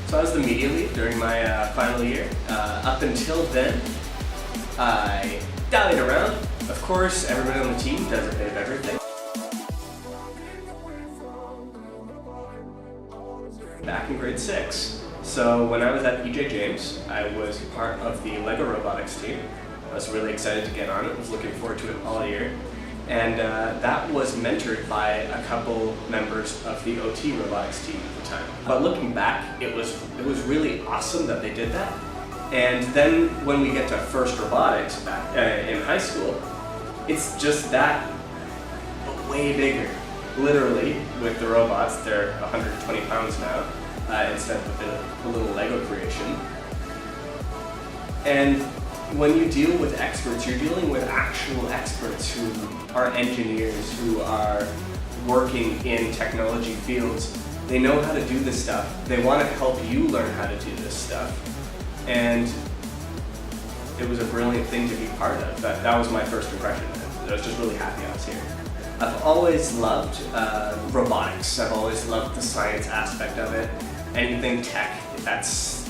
So I was the media lead during my final year. Up until then, I dallied around. Of course, everybody on the team does a bit of everything. Back in grade 6. So when I was at PJ James, I was part of the LEGO robotics team. I was really excited to get on it. I was looking forward to it all year. And that was mentored by a couple members of the OT robotics team at the time. But looking back, it was really awesome that they did that. And then when we get to FIRST robotics back in high school, it's just that, but way bigger. Literally, with the robots, they're 120 pounds now, instead of a little Lego creation. And when you deal with experts, you're dealing with actual experts who are engineers, who are working in technology fields. They know how to do this stuff. They want to help you learn how to do this stuff. And it was a brilliant thing to be part of. That was my first impression. I was just really happy I was here. I've always loved robotics. I've always loved the science aspect of it. Anything tech, that's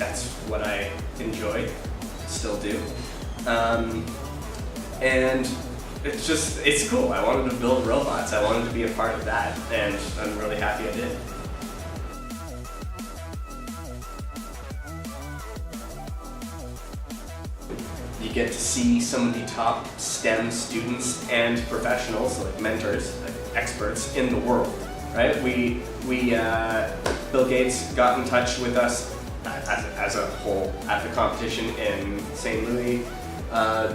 what I enjoy, still do. And it's cool. I wanted to build robots. I wanted to be a part of that, and I'm really happy I did. You get to see some of the top STEM students and professionals, like mentors, like experts in the world, right? Bill Gates got in touch with us as a whole at the competition in St. Louis.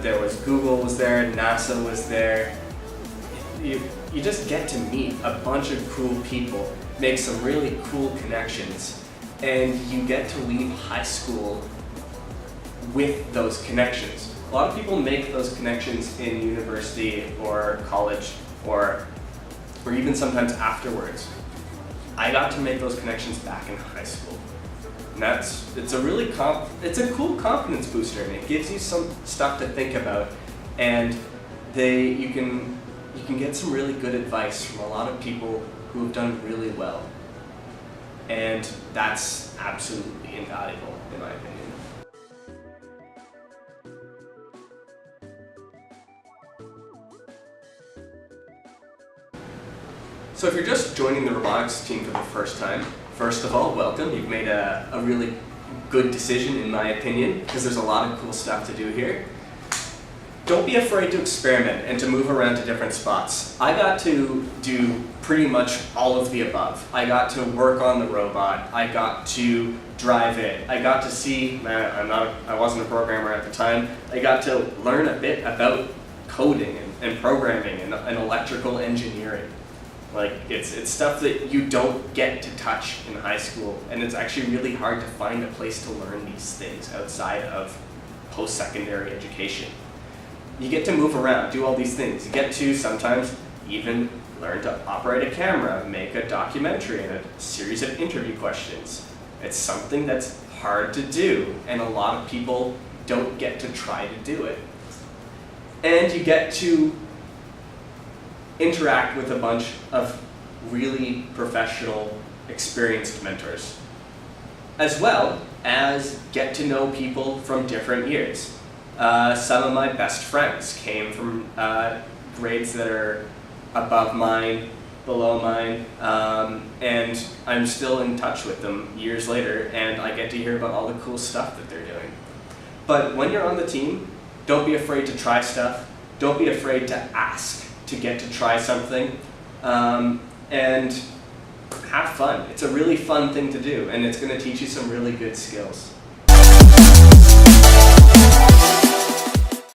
There was Google was there, NASA was there. You just get to meet a bunch of cool people, make some really cool connections, and you get to leave high school with those connections. A lot of people make those connections in university or college or even sometimes afterwards. I got to make those connections back in high school. And it's a cool confidence booster, and it gives you some stuff to think about, and you can get some really good advice from a lot of people who have done really well. And that's absolutely invaluable, in my opinion. So if you're just joining the robotics team for the first time, first of all, welcome. You've made a really good decision, in my opinion, because there's a lot of cool stuff to do here. Don't be afraid to experiment and to move around to different spots. I got to do pretty much all of the above. I got to work on the robot. I got to drive it. I got to see, I wasn't a programmer at the time. I got to learn a bit about coding and programming and electrical engineering. Like, it's stuff that you don't get to touch in high school, and it's actually really hard to find a place to learn these things outside of post-secondary education. You get to move around, do all these things. You get to sometimes even learn to operate a camera, make a documentary, and a series of interview questions. It's something that's hard to do, and a lot of people don't get to try to do it. And you get to interact with a bunch of really professional, experienced mentors, as well as get to know people from different years. Some of my best friends came from grades that are above mine, below mine, and I'm still in touch with them years later, and I get to hear about all the cool stuff that they're doing. But when you're on the team, don't be afraid to try stuff. Don't be afraid to ask to get to try something, and have fun. It's a really fun thing to do, and it's going to teach you some really good skills.